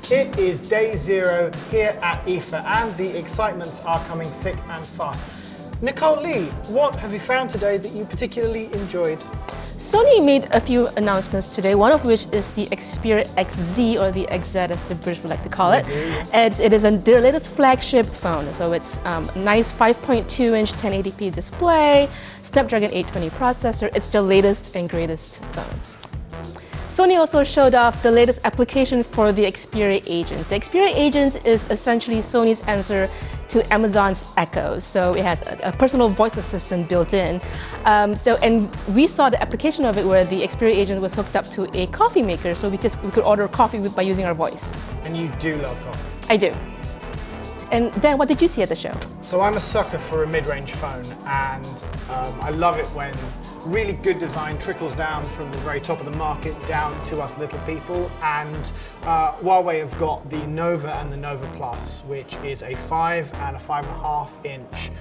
It is day 0 here at IFA and the excitements are coming thick and fast. Nicole Lee, what have you found today that you particularly enjoyed? Sony made a few announcements today, one of which is the Xperia XZ, or the XZ as the British would like to call it. And it is their latest flagship phone. So it's a nice 5.2-inch 1080p display, Snapdragon 820 processor. It's the latest and greatest phone. Sony also showed off the latest application for the Xperia Agent. The Xperia Agent is essentially Sony's answer to Amazon's Echo. So it has a personal voice assistant built in. And we saw the application of it where the Xperia Agent was hooked up to a coffee maker, so we could order coffee by using our voice. And you do love coffee. I do. And Dan, what did you see at the show? So I'm a sucker for a mid-range phone, and I love it when really good design trickles down from the very top of the market down to us little people. And Huawei have got the Nova and the Nova Plus, which is a 5 and a 5.5 inch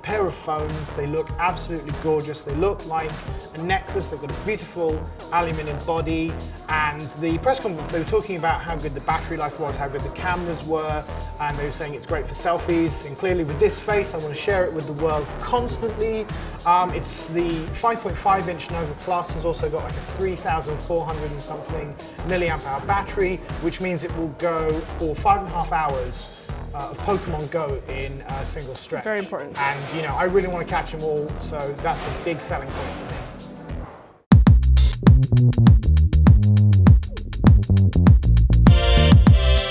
pair of phones. They look absolutely gorgeous. They look like a Nexus. They've got a beautiful aluminium body. And the press conference, they were talking about how good the battery life was, how good the cameras were, and they were saying it's great for selfies. And clearly with this face, I want to share it with the world constantly. It's the 5.5 inch Nova Plus has also got like a 3,400 and something milliamp hour battery, which means it will go for 5.5 hours of Pokemon Go in a single stretch. Very important. And you know, I really want to catch them all, so that's a big selling point for me.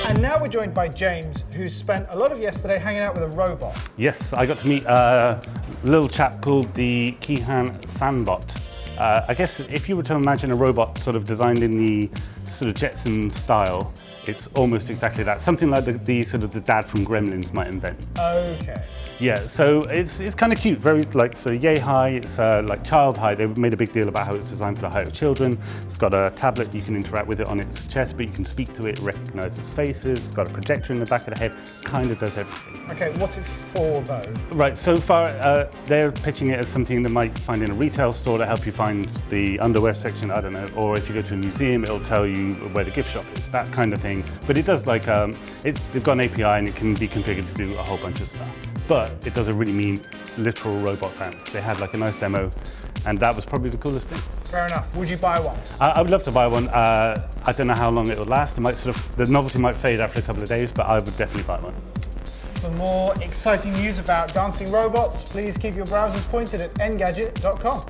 And now we're joined by James, who spent a lot of yesterday hanging out with a robot. Yes, I got to meet a little chap called the Kihan Sanbot. I guess if you were to imagine a robot sort of designed in the sort of Jetson style, it's almost exactly that. Something like the sort of the dad from Gremlins might invent. Okay. Yeah, so it's kind of cute, very like so yay high. It's like child high. They made a big deal about how it's designed for the height of children. It's got a tablet, you can interact with it on its chest, but you can speak to it, recognize its faces. It's got a projector in the back of the head. Kind of does everything. Okay, what's it for though? Right, so far they're pitching it as something that might find in a retail store to help you find the underwear section. I don't know, or if you go to a museum, it'll tell you where the gift shop is. That kind of thing. But it does like they've got an API and it can be configured to do a whole bunch of stuff. But it doesn't really mean literal robot dance. They had like a nice demo, and that was probably the coolest thing. Fair enough. Would you buy one? I would love to buy one. I don't know how long it will last. It might the novelty might fade after a couple of days, but I would definitely buy one. For more exciting news about dancing robots, please keep your browsers pointed at Engadget.com.